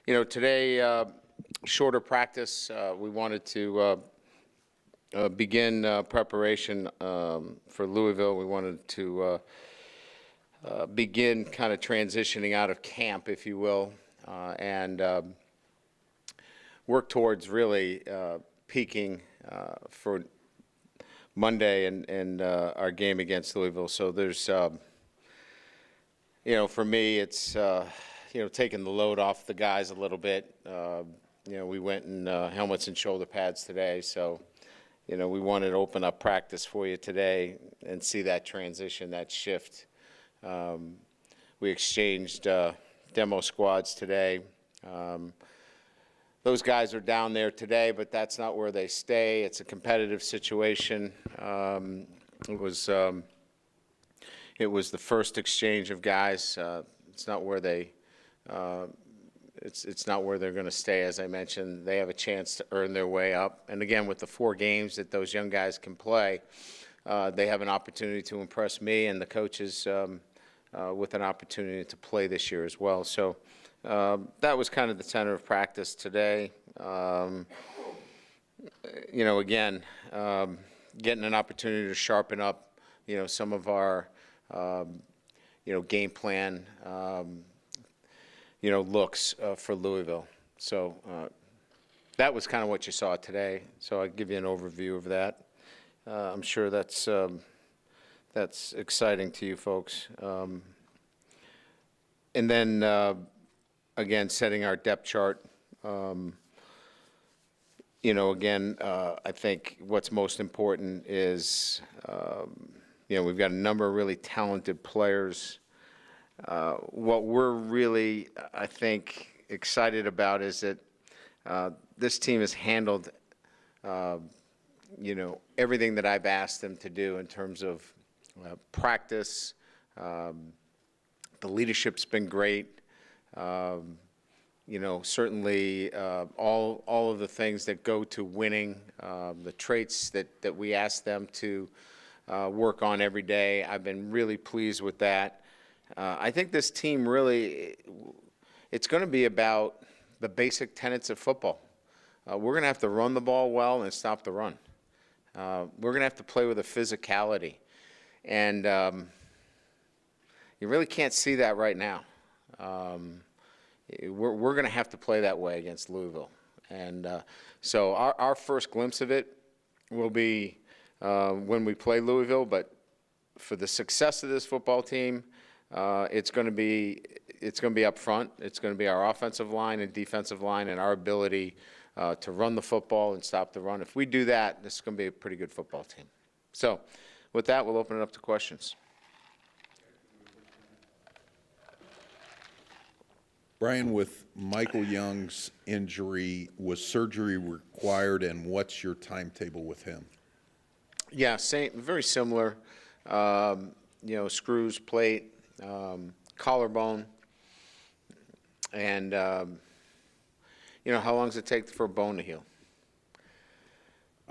Today, shorter practice. We wanted to begin preparation for Louisville. We wanted to begin kind of transitioning out of camp, if you will, and work towards really peaking for Monday and our game against Louisville. So there's, for me, it's taking the load off the guys a little bit. We went in helmets and shoulder pads today, so we wanted to open up practice for you today and see that transition, that shift. We exchanged demo squads today. Those guys are down there today, but that's not where they stay. It's a competitive situation. It was the first exchange of guys. It's not where they. It's not where they're going to stay. As I mentioned, they have a chance to earn their way up. And again, with the 4 games that those young guys can play, they have an opportunity to impress me and the coaches with an opportunity to play this year as well. So that was kind of the center of practice today. Again, getting an opportunity to sharpen up, some of our, game plan, looks for Louisville. So that was kind of what you saw today. So I'll give you an overview of that. I'm sure that's exciting to you folks. And then, again, setting our depth chart. I think what's most important is, we've got a number of really talented players. What we're really, I think, excited about is that this team has handled, everything that I've asked them to do in terms of practice. The leadership's been great. Certainly all of the things that go to winning, the traits that we ask them to work on every day. I've been really pleased with that. I think this team really, it's going to be about the basic tenets of football. We're going to have to run the ball well and stop the run. We're going to have to play with a physicality. And you really can't see that right now. We're going to have to play that way against Louisville. And so our first glimpse of it will be when we play Louisville. But for the success of this football team, it's going to be up front. It's going to be our offensive line and defensive line and our ability to run the football and stop the run. If we do that, this is going to be a pretty good football team. So with that, we'll open it up to questions. Brian, with Michael Young's injury, was surgery required, and what's your timetable with him? Yeah, very similar. Screws, plate, collarbone, and how long does it take for a bone to heal?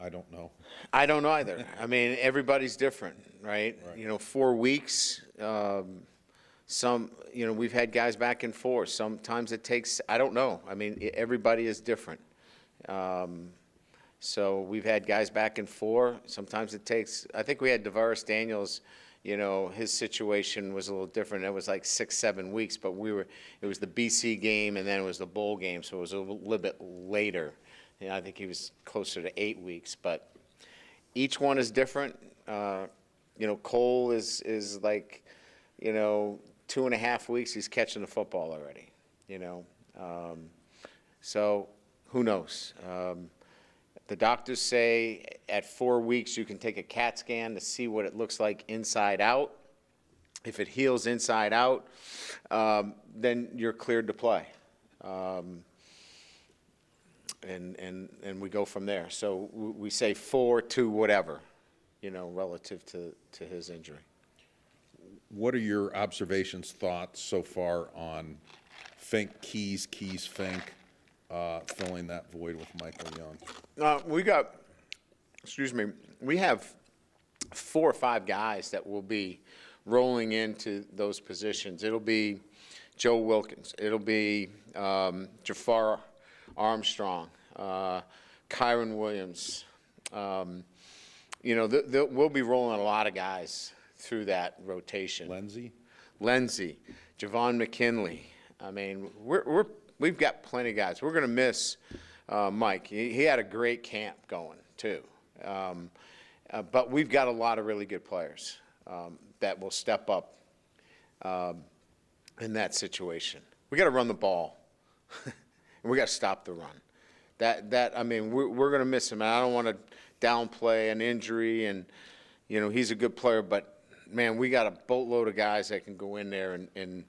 I don't know. I don't know either. I mean, everybody's different, right? 4 weeks. Some, we've had guys back and forth. Sometimes it takes, I don't know. I mean, everybody is different. So we've had guys back and forth. Sometimes it takes, I think we had DeVaris Daniels, his situation was a little different. It was like 6-7 weeks, but it was the BC game and then it was the bowl game, so it was a little bit later. I think he was closer to 8 weeks, but each one is different. Cole is like, 2.5 weeks, he's catching the football already, So who knows? The doctors say at 4 weeks you can take a CAT scan to see what it looks like inside out. If it heals inside out, then you're cleared to play. And we go from there. So we say 4 to whatever, relative to his injury. What are your observations, thoughts so far on Fink, Keys, Fink, filling that void with Michael Young? We have 4 or 5 guys that will be rolling into those positions. It'll be Joe Wilkins. It'll be Jafar Armstrong, Kyron Williams. We'll be rolling a lot of guys through that rotation. Lenzy, Javon McKinley. I mean, we've got plenty of guys. We're going to miss Mike. He had a great camp going too. But we've got a lot of really good players that will step up in that situation. We got to run the ball, and we got to stop the run. We're going to miss him. And I don't want to downplay an injury, and he's a good player, but man, we got a boatload of guys that can go in there and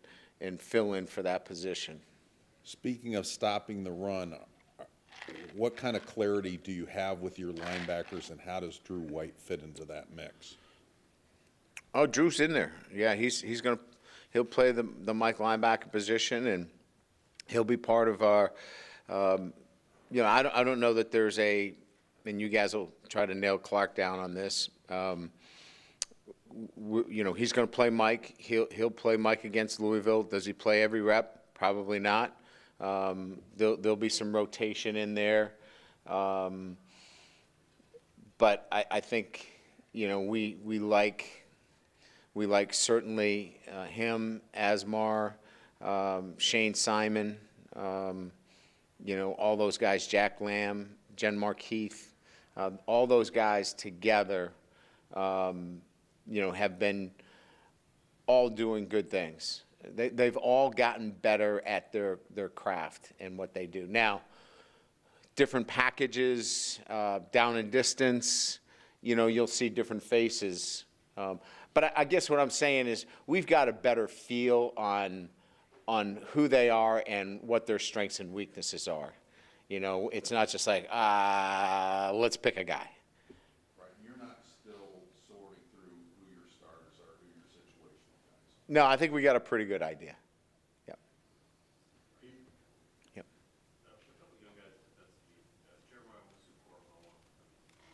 fill in for that position. Speaking of stopping the run, what kind of clarity do you have with your linebackers, and how does Drew White fit into that mix? Oh, Drew's in there. Yeah, he'll play the Mike linebacker position, and he'll be part of our. I don't know that there's and you guys will try to nail Clark down on this. He's going to play Mike. He'll play Mike against Louisville. Does he play every rep? Probably not. There'll be some rotation in there. But I think, we like certainly him, Asmar, Shane Simon, all those guys, Jack Lamb, Jen Markeith, all those guys together, have been all doing good things. They've all gotten better at their craft and what they do. Now, different packages, down and distance, you'll see different faces. But I guess what I'm saying is we've got a better feel on who they are and what their strengths and weaknesses are. It's not just like, let's pick a guy. Right. You're not still sorting through who your starters are, who your situational guys are. No, I think we got a pretty good idea. Yep. Yep. A couple of young guys at defensive end. Jeremiah Musu-Corvallo,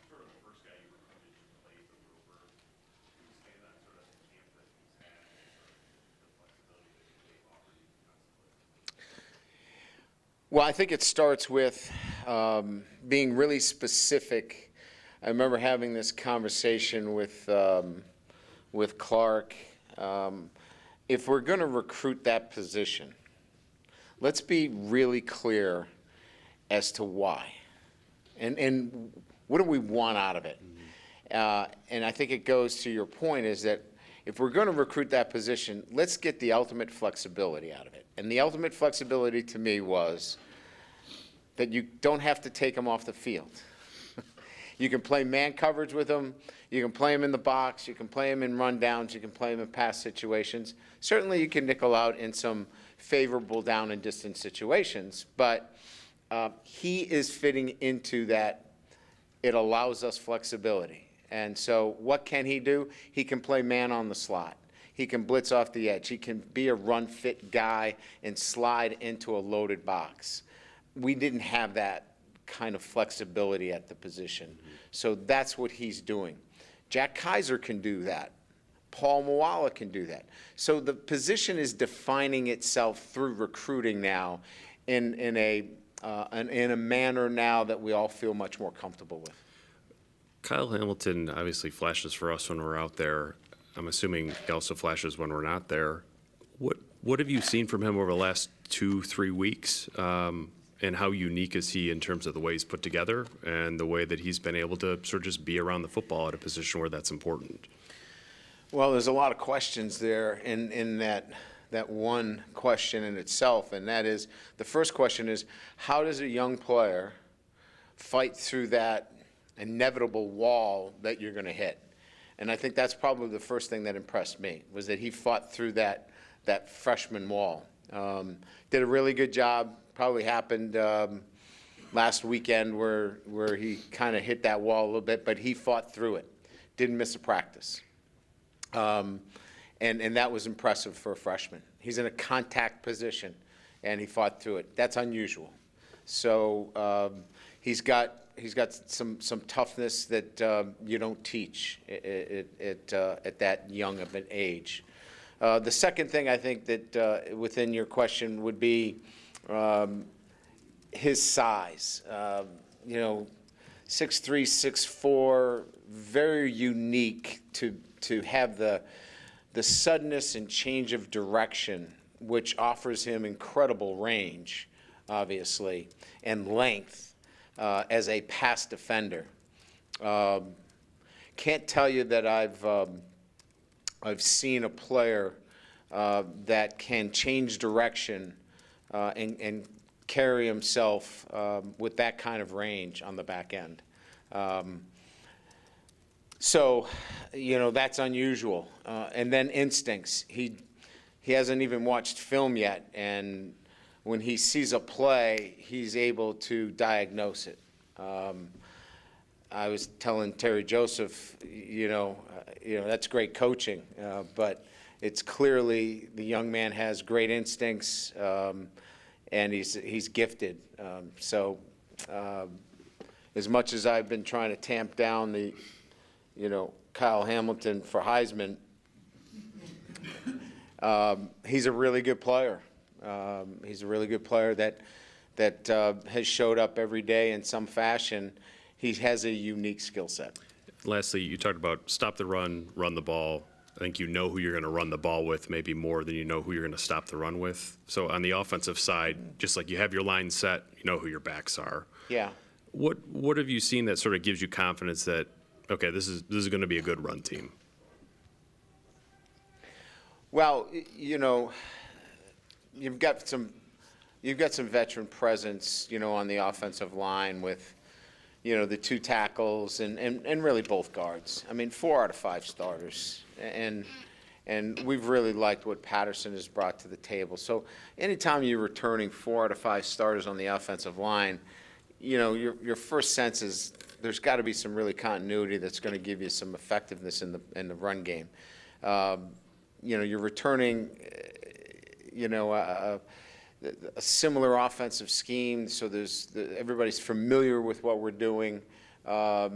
sort of the first guy you recruited to play for Roper. Can you stand on sort of the camp that he's had and sort of the flexibility that they've offered you defensively? Well, I think it starts with being really specific. I remember having this conversation with Clark. If we're going to recruit that position, let's be really clear as to why and what do we want out of it. And I think it goes to your point is that if we're going to recruit that position, let's get the ultimate flexibility out of it. And the ultimate flexibility to me was that you don't have to take them off the field. You can play man coverage with them. You can play them in the box. You can play them in rundowns. You can play them in pass situations. Certainly you can nickel out in some favorable down and distance situations, but he is fitting into that. It allows us flexibility. And so what can he do? He can play man on the slot. He can blitz off the edge. He can be a run-fit guy and slide into a loaded box. We didn't have that kind of flexibility at the position. So that's what he's doing. Jack Kaiser can do that. Paul Moala can do that. So the position is defining itself through recruiting now in a manner now that we all feel much more comfortable with. Kyle Hamilton obviously flashes for us when we're out there. I'm assuming he also flashes when we're not there. What have you seen from him over the last 2-3 weeks? And how unique is he in terms of the way he's put together and the way that he's been able to sort of just be around the football at a position where that's important? Well, there's a lot of questions there in that one question in itself, and that is, the first question is, how does a young player fight through that inevitable wall that you're going to hit? And I think that's probably the first thing that impressed me, was that he fought through that freshman wall. Did a really good job. Probably happened last weekend where he kind of hit that wall a little bit, but he fought through it. Didn't miss a practice. And that was impressive for a freshman. He's in a contact position, and he fought through it. That's unusual. So he's got some toughness that you don't teach at that young of an age. The second thing I think that within your question would be his size. 6'3", 6'4", very unique to have the suddenness and change of direction, which offers him incredible range, obviously, and length as a pass defender. Can't tell you that I've seen a player that can change direction and carry himself with that kind of range on the back end. So, that's unusual. And then instincts. He hasn't even watched film yet, and when he sees a play, he's able to diagnose it. I was telling Terry Joseph, that's great coaching, but it's clearly the young man has great instincts, and he's gifted. So as much as I've been trying to tamp down the, Kyle Hamilton for Heisman, he's a really good player. He's a really good player that has showed up every day in some fashion. He has a unique skill set. Lastly, you talked about stop the run, run the ball. I think you know who you're going to run the ball with maybe more than you know who you're going to stop the run with. So on the offensive side, just like you have your line set, you know who your backs are. Yeah. What have you seen that sort of gives you confidence that, okay, this is going to be a good run team? Well, you've got some veteran presence, on the offensive line with, the two tackles and really both guards. I mean, 4 out of 5 starters, and we've really liked what Patterson has brought to the table. So anytime you're returning 4 out of 5 starters on the offensive line, your first sense is there's got to be some really continuity that's going to give you some effectiveness in the run game. You're returning, a similar offensive scheme, so everybody's familiar with what we're doing. I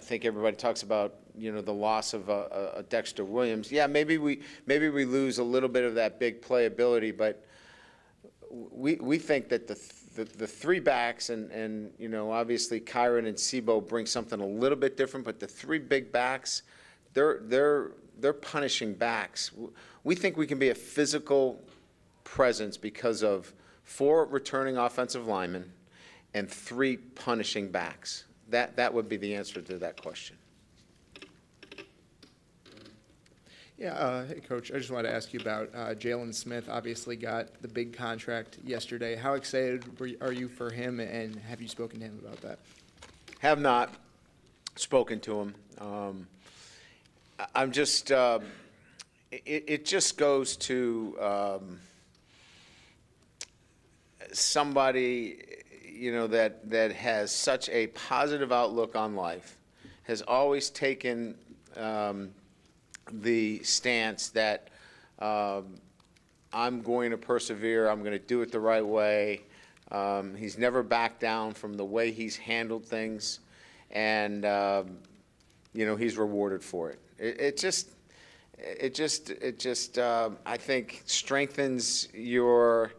think everybody talks about the loss of a Dexter Williams. Yeah, maybe we lose a little bit of that big playability, but we think that the 3 backs and obviously Kyron and Sebo bring something a little bit different, but the 3 big backs, they're punishing backs. We think we can be a physical presence because of 4 returning offensive linemen and 3 punishing backs. That would be the answer to that question. Yeah, hey, Coach, I just wanted to ask you about Jalen Smith. Obviously got the big contract yesterday. How excited are you for him, and have you spoken to him about that? Have not spoken to him. I'm just, it just goes to somebody, that has such a positive outlook on life, has always taken the stance that I'm going to persevere, I'm going to do it the right way. He's never backed down from the way he's handled things, and he's rewarded for it. It just I think strengthens your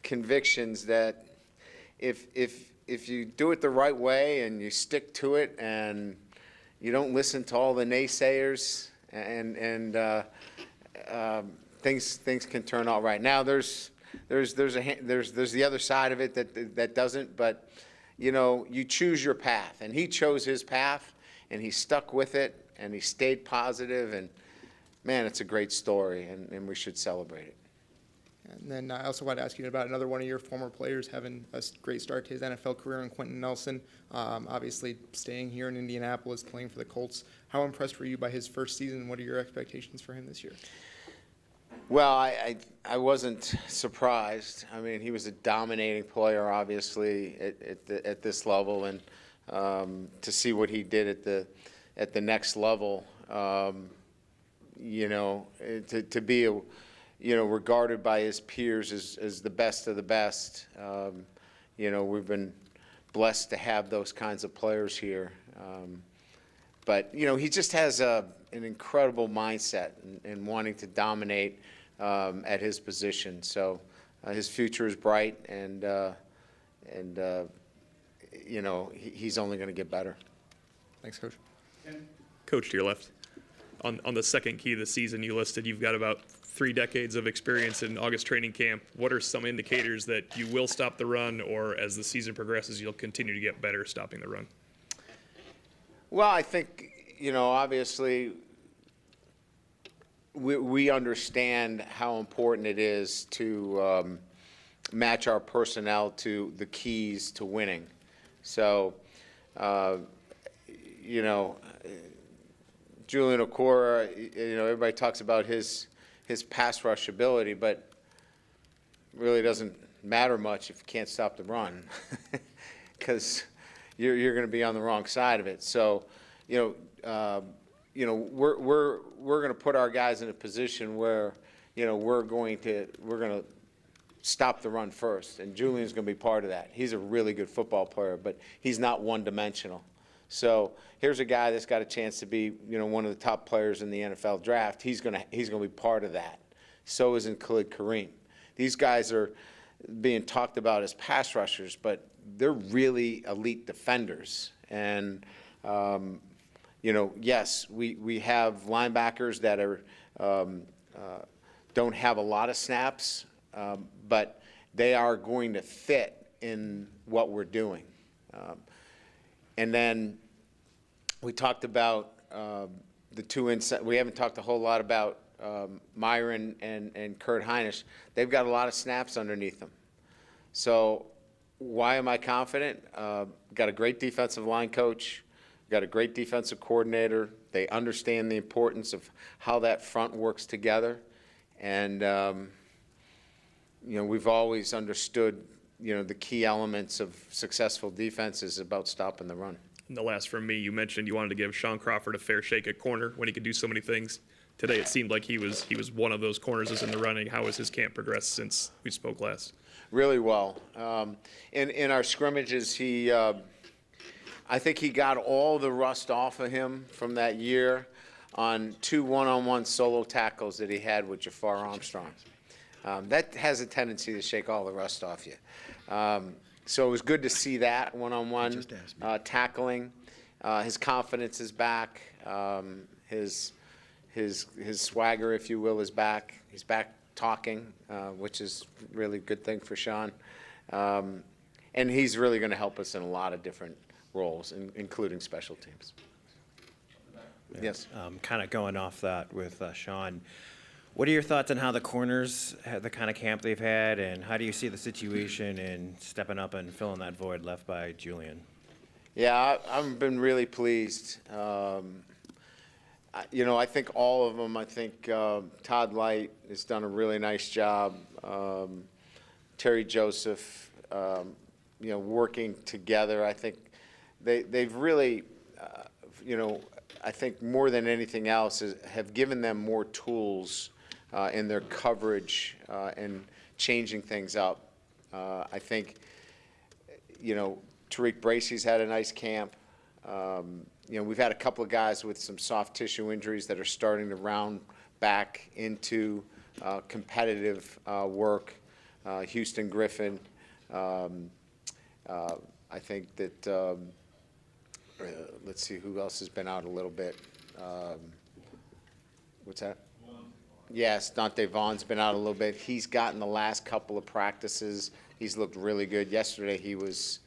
convictions that if you do it the right way and you stick to it and you don't listen to all the naysayers and things can turn out right. Now there's the other side of it that doesn't, but you choose your path, and he chose his path and he stuck with it and he stayed positive, and man, it's a great story, and we should celebrate it. And then I also wanted to ask you about another one of your former players having a great start to his NFL career in Quentin Nelson, obviously staying here in Indianapolis, playing for the Colts. How impressed were you by his first season? What are your expectations for him this year? Well, I wasn't surprised. I mean, he was a dominating player, obviously, at this level, and to see what he did at the next level, to be regarded by his peers as the best of the best. We've been blessed to have those kinds of players here. But he just has an incredible mindset and wanting to dominate at his position. So his future is bright, and you know, he's only going to get better. Thanks, Coach. Coach, to your left. On the second key of the season you listed, you've got about 3 decades of experience in August training camp. What are some indicators that you will stop the run, or as the season progresses, you'll continue to get better stopping the run? Well, I think, you know, obviously we understand how important it is to match our personnel to the keys to winning. So, you know, Julian Okora, you know, everybody talks about his pass rush ability, but really doesn't matter much if you can't stop the run, because you're going to be on the wrong side of it. So, you know, we're going to put our guys in a position where, you know, we're going to stop the run first, and Julian's going to be part of that. He's a really good football player, but he's not one-dimensional. So here's a guy that's got a chance to be, you know, one of the top players in the NFL draft. He's going to be part of that. So isn't Khalid Kareem. These guys are being talked about as pass rushers, but they're really elite defenders. And you know, yes, we have linebackers that are don't have a lot of snaps, but they are going to fit in what we're doing. And then we talked about the two inside. We haven't talked a whole lot about Myron and Kurt Heinisch. They've got a lot of snaps underneath them. So why am I confident? Got a great defensive line coach, got a great defensive coordinator. They understand the importance of how that front works together. And, you know, we've always understood, you know, the key elements of successful defense is about stopping the run. And the last from me, you mentioned you wanted to give Sean Crawford a fair shake at corner when he could do so many things. Today it seemed like he was one of those corners that's in the running. How has his camp progressed since we spoke last? Really well. In our scrimmages, I think he got all the rust off of him from that year on 2 one-on-one solo tackles that he had with Jafar Armstrong. That has a tendency to shake all the rust off you. So it was good to see that one-on-one tackling. His confidence is back. His swagger, if you will, is back. He's back talking, which is really a good thing for Sean. And he's really going to help us in a lot of different roles, including special teams. Yes. Kind of going off that with Sean, what are your thoughts on how the corners, the kind of camp they've had, and how do you see the situation in stepping up and filling that void left by Julian? Yeah, I've been really pleased. You know, I think all of them. I think Todd Light has done a really nice job. Terry Joseph, you know, working together. I think they've really, you know, I think more than anything else have given them more tools in their coverage and changing things up. I think, you know, Tariq Bracey's had a nice camp. You know, we've had a couple of guys with some soft tissue injuries that are starting to round back into competitive work. Houston Griffin. I think that, let's see, who else has been out a little bit. What's that? Yes, Dante Vaughn's been out a little bit. He's gotten the last couple of practices. He's looked really good. Yesterday he was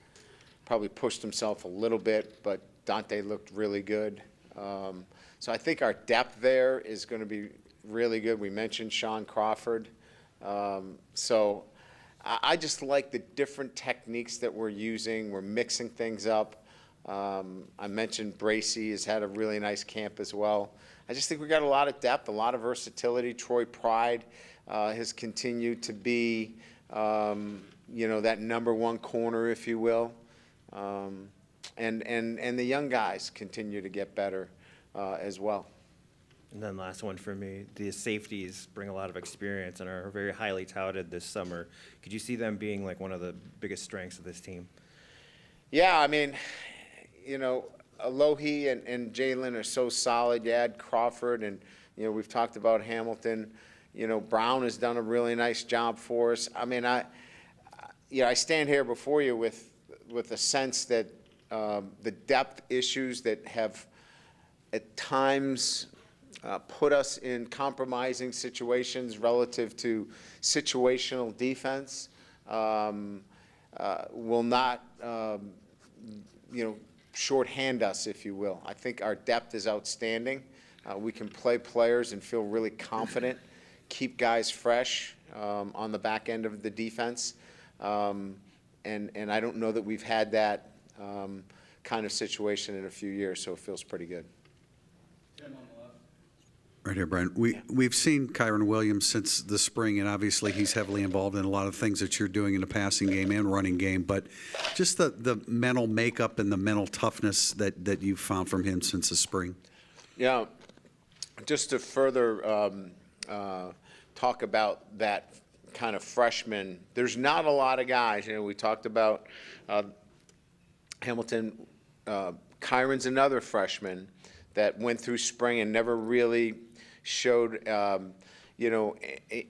probably pushed himself a little bit, but Dante looked really good. So I think our depth there is going to be really good. We mentioned Sean Crawford. So I just like the different techniques that we're using. We're mixing things up. I mentioned Bracey has had a really nice camp as well. I just think we got a lot of depth, a lot of versatility. Troy Pride has continued to be, you know, that #1 corner, if you will. And the young guys continue to get better as well. And then last one for me, the safeties bring a lot of experience and are very highly touted this summer. Could you see them being like one of the biggest strengths of this team? Yeah, I mean, you know, Alohi and Jalen are so solid. You add Crawford, and, we've talked about Hamilton. Brown has done a really nice job for us. I mean, I stand here before you with a sense that the depth issues that have at times put us in compromising situations relative to situational defense will not, shorthand us, if you will. I think our depth is outstanding. We can play players and feel really confident, keep guys fresh on the back end of the defense. And I don't know that we've had that kind of situation in a few years, so it feels pretty good. Right here, Brian. We've seen Kyron Williams since the spring, and obviously he's heavily involved in a lot of things that you're doing in the passing game and running game, but just the mental makeup and the mental toughness that you've found from him since the spring. Yeah, just to further talk about that kind of freshman, there's not a lot of guys. We talked about Hamilton. Kyron's another freshman that went through spring and never really showed,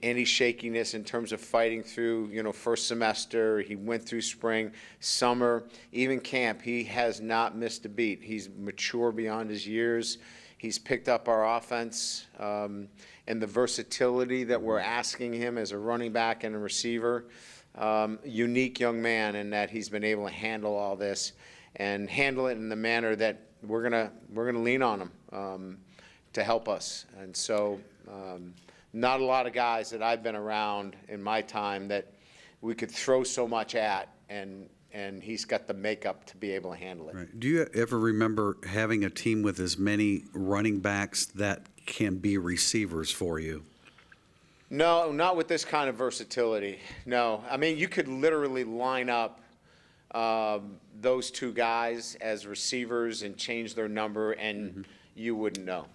any shakiness in terms of fighting through, first semester. He went through spring, summer, even camp. He has not missed a beat. He's mature beyond his years. He's picked up our offense and the versatility that we're asking him as a running back and a receiver. Unique young man in that he's been able to handle all this and handle it in the manner that we're gonna lean on him to help us. And so not a lot of guys that I've been around in my time that we could throw so much at, and he's got the makeup to be able to handle it. Right. Do you ever remember having a team with as many running backs that can be receivers for you? No, not with this kind of versatility. No. I mean, you could literally line up those two guys as receivers and change their number, and you wouldn't know.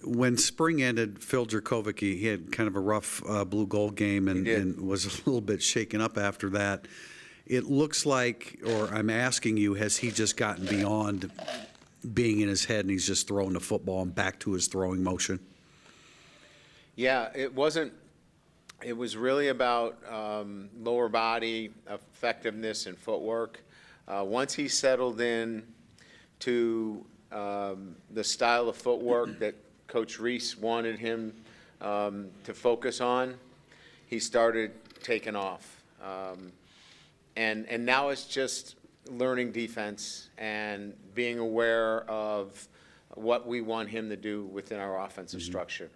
When spring ended, Phil Jerkovic, he had kind of a rough blue gold game and was a little bit shaken up after that. It looks like, or I'm asking you, has he just gotten beyond being in his head and he's just throwing the football and back to his throwing motion? Yeah, it wasn't. It was really about lower body effectiveness and footwork. Once he settled in to the style of footwork that Coach Reese wanted him to focus on, he started taking off. And now it's just learning defense and being aware of what we want him to do within our offensive structure.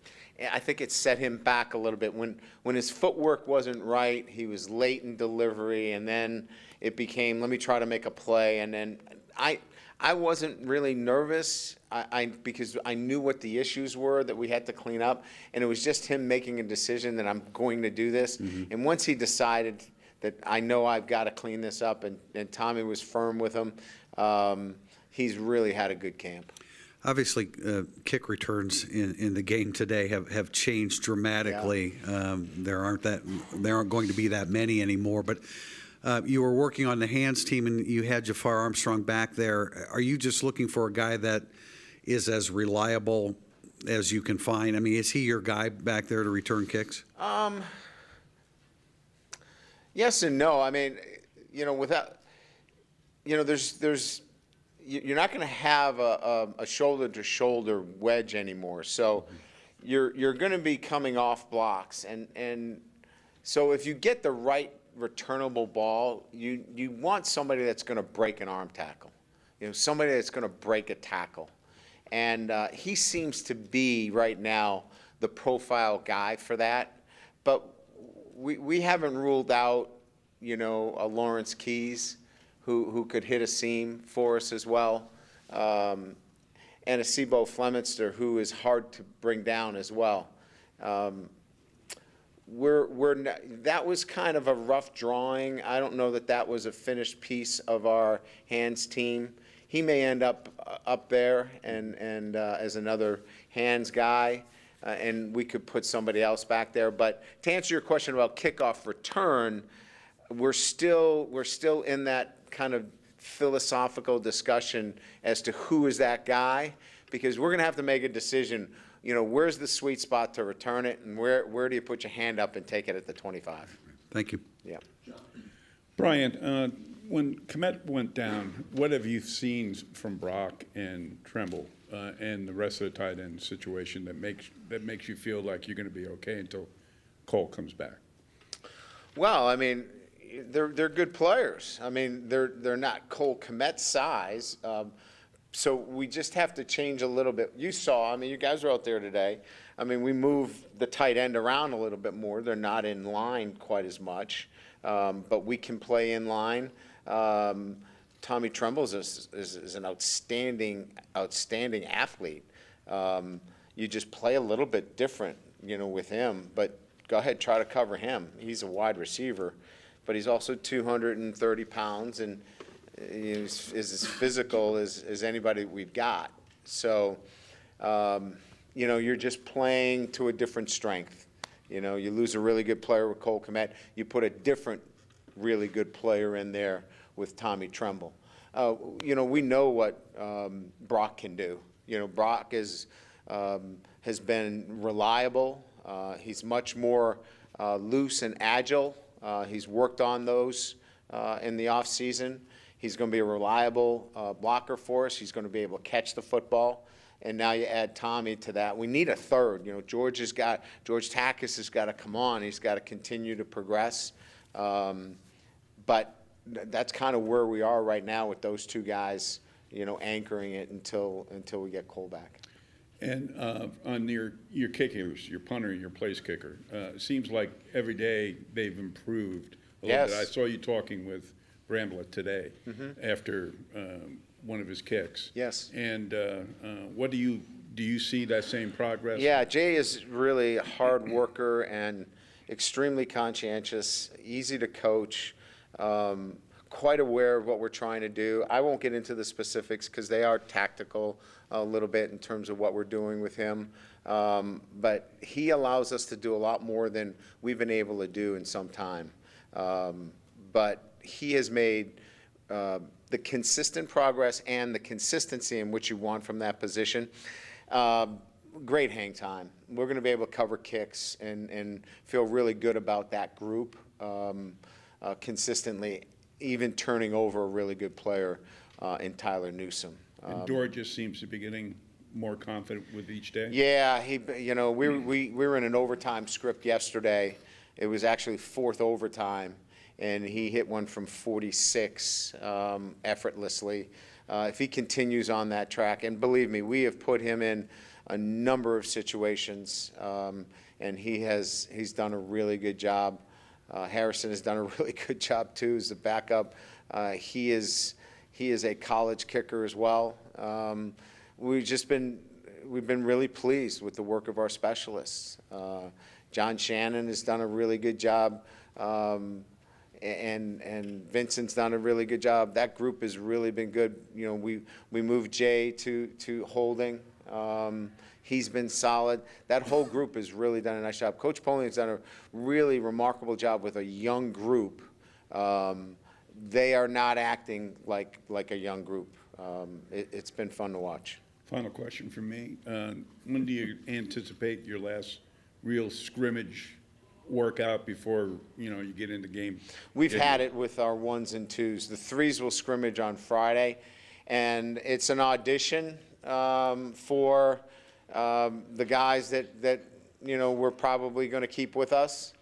I think it set him back a little bit. When his footwork wasn't right, he was late in delivery, and then it became, let me try to make a play. And then I wasn't really nervous because I knew what the issues were that we had to clean up, and it was just him making a decision that I'm going to do this. And once he decided that I know I've got to clean this up, and Tommy was firm with him, he's really had a good camp. Obviously, kick returns in the game today have changed dramatically. Yeah. There aren't going to be that many anymore. But you were working on the hands team, and you had Jafar Armstrong back there. Are you just looking for a guy that is as reliable as you can find? I mean, is he your guy back there to return kicks? Yes and no. I mean, without, there's. You're not going to have a shoulder-to-shoulder wedge anymore. So you're going to be coming off blocks. And so if you get the right returnable ball, you want somebody that's going to break an arm tackle, somebody that's going to break a tackle. And he seems to be right now the profile guy for that. But we haven't ruled out, a Lawrence Keys who could hit a seam for us as well, and a Sebo Fleminster who is hard to bring down as well. That was kind of a rough drawing. I don't know that was a finished piece of our hands team. He may end up there and as another hands guy, and we could put somebody else back there. But to answer your question about kickoff return, we're still in that kind of philosophical discussion as to who is that guy, because we're going to have to make a decision, where's the sweet spot to return it, and where do you put your hand up and take it at the 25? Thank you. Yeah. Brian, when Komet went down, what have you seen from Brock and Tremble and the rest of the tight end situation that makes you feel like you're going to be okay until Cole comes back? Well, I mean, they're good players. I mean, they're not Cole Kmet size, so we just have to change a little bit. You saw, I mean, you guys were out there today. I mean, we move the tight end around a little bit more. They're not in line quite as much, but we can play in line. Tommy Tremble is an outstanding athlete. You just play a little bit different, with him, but go ahead, try to cover him. He's a wide receiver, but he's also 230 pounds and is as physical as anybody we've got. So, you're just playing to a different strength. You lose a really good player with Cole Kmet, you put a different really good player in there with Tommy Tremble. We know what Brock can do. Brock has been reliable. He's much more loose and agile. He's worked on those in the off season. He's going to be a reliable blocker for us. He's going to be able to catch the football. And now you add Tommy to that. We need a third. George Takis has got to come on. He's got to continue to progress. But that's kind of where we are right now with those two guys, anchoring it until we get Cole back. And on your kickers, your punter and your place kicker, it seems like every day they've improved a little bit. I saw you talking with Bramblett today after one of his kicks. Yes. And what do you see that same progress? Yeah, Jay is really a hard worker and extremely conscientious, easy to coach, quite aware of what we're trying to do. I won't get into the specifics because they are tactical a little bit in terms of what we're doing with him. But he allows us to do a lot more than we've been able to do in some time. But he has made the consistent progress and the consistency in which you want from that position. Great hang time. We're going to be able to cover kicks and feel really good about that group consistently, even turning over a really good player in Tyler Newsome. And Dor just seems to be getting more confident with each day. Yeah, we were in an overtime script yesterday. It was actually fourth overtime, and he hit one from 46 effortlessly. If he continues on that track, and believe me, we have put him in a number of situations, and he's done a really good job. Harrison has done a really good job too as the backup. He is a college kicker as well. We've been really pleased with the work of our specialists. John Shannon has done a really good job, and Vincent's done a really good job. That group has really been good. We moved Jay to holding. He's been solid. That whole group has really done a nice job. Coach Poling has done a really remarkable job with a young group. They are not acting like a young group. It's been fun to watch. Final question from me. When do you anticipate your last real scrimmage workout before, you get into game? We've had it with our 1s and 2s. The 3s will scrimmage on Friday, and it's an audition for the guys that we're probably going to keep with us.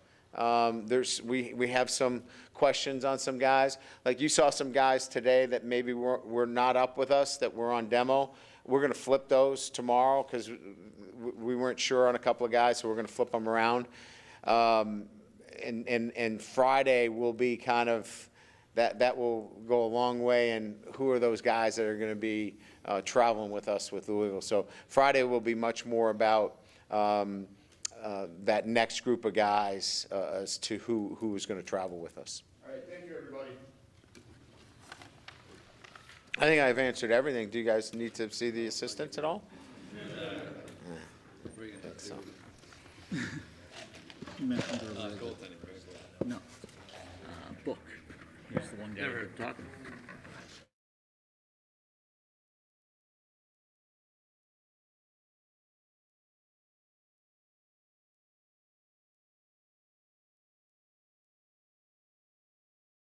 We have some questions on some guys. Like you saw some guys today that maybe were not up with us, that were on demo. We're going to flip those tomorrow because we weren't sure on a couple of guys, so we're going to flip them around. And Friday will be kind of that will go a long way. And who are those guys that are going to be traveling with us with Louisville? So Friday will be much more about that next group of guys as to who is going to travel with us. All right, thank you, everybody. I think I've answered everything. Do you guys need to see the assistants at all? So. No. Book. He's the one guy who talking.